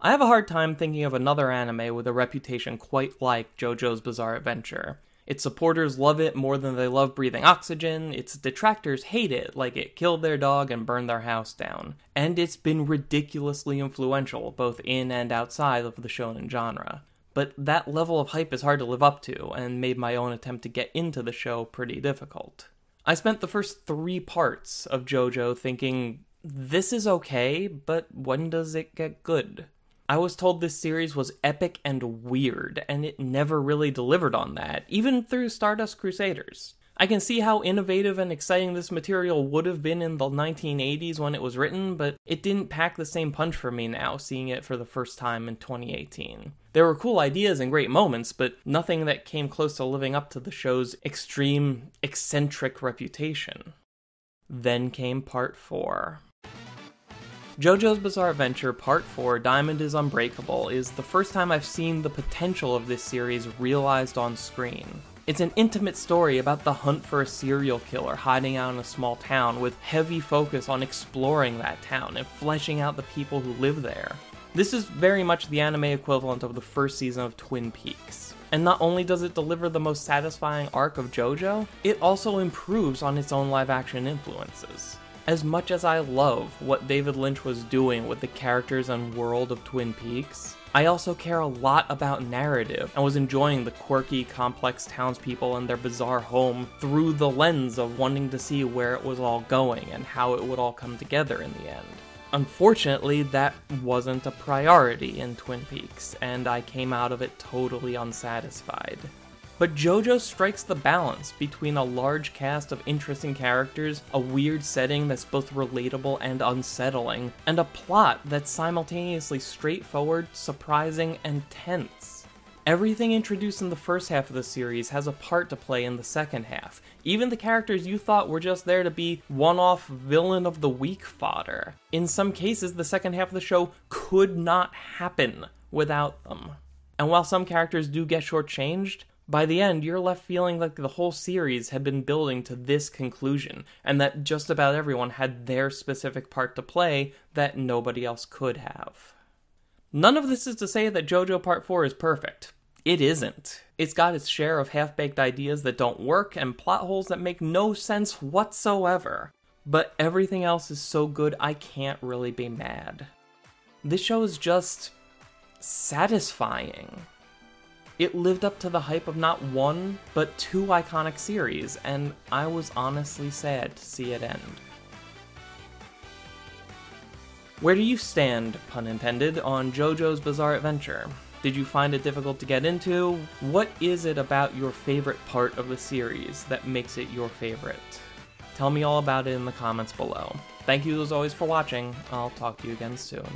I have a hard time thinking of another anime with a reputation quite like JoJo's Bizarre Adventure. Its supporters love it more than they love breathing oxygen, its detractors hate it like it killed their dog and burned their house down, and it's been ridiculously influential both in and outside of the shonen genre. But that level of hype is hard to live up to, and made my own attempt to get into the show pretty difficult. I spent the first 3 parts of JoJo thinking, this is okay, but when does it get good? I was told this series was epic and weird, and it never really delivered on that, even through Stardust Crusaders. I can see how innovative and exciting this material would have been in the 1980s when it was written, but it didn't pack the same punch for me now, seeing it for the first time in 2018. There were cool ideas and great moments, but nothing that came close to living up to the show's extreme, eccentric reputation. Then came Part 4. JoJo's Bizarre Adventure Part 4, Diamond is Unbreakable, is the first time I've seen the potential of this series realized on screen. It's an intimate story about the hunt for a serial killer hiding out in a small town, with heavy focus on exploring that town and fleshing out the people who live there. This is very much the anime equivalent of the first season of Twin Peaks. And not only does it deliver the most satisfying arc of JoJo, it also improves on its own live-action influences. As much as I love what David Lynch was doing with the characters and world of Twin Peaks, I also care a lot about narrative and was enjoying the quirky, complex townspeople and their bizarre home through the lens of wanting to see where it was all going and how it would all come together in the end. Unfortunately, that wasn't a priority in Twin Peaks, and I came out of it totally unsatisfied. But JoJo strikes the balance between a large cast of interesting characters, a weird setting that's both relatable and unsettling, and a plot that's simultaneously straightforward, surprising, and tense. Everything introduced in the first half of the series has a part to play in the second half, even the characters you thought were just there to be one-off villain of the week fodder. In some cases, the second half of the show could not happen without them. And while some characters do get shortchanged, by the end, you're left feeling like the whole series had been building to this conclusion, and that just about everyone had their specific part to play that nobody else could have. None of this is to say that JoJo Part 4 is perfect. It isn't. It's got its share of half-baked ideas that don't work, and plot holes that make no sense whatsoever. But everything else is so good I can't really be mad. This show is just satisfying. It lived up to the hype of not one, but 2 iconic series, and I was honestly sad to see it end. Where do you stand, pun intended, on JoJo's Bizarre Adventure? Did you find it difficult to get into? What is it about your favorite part of the series that makes it your favorite? Tell me all about it in the comments below. Thank you as always for watching. I'll talk to you again soon.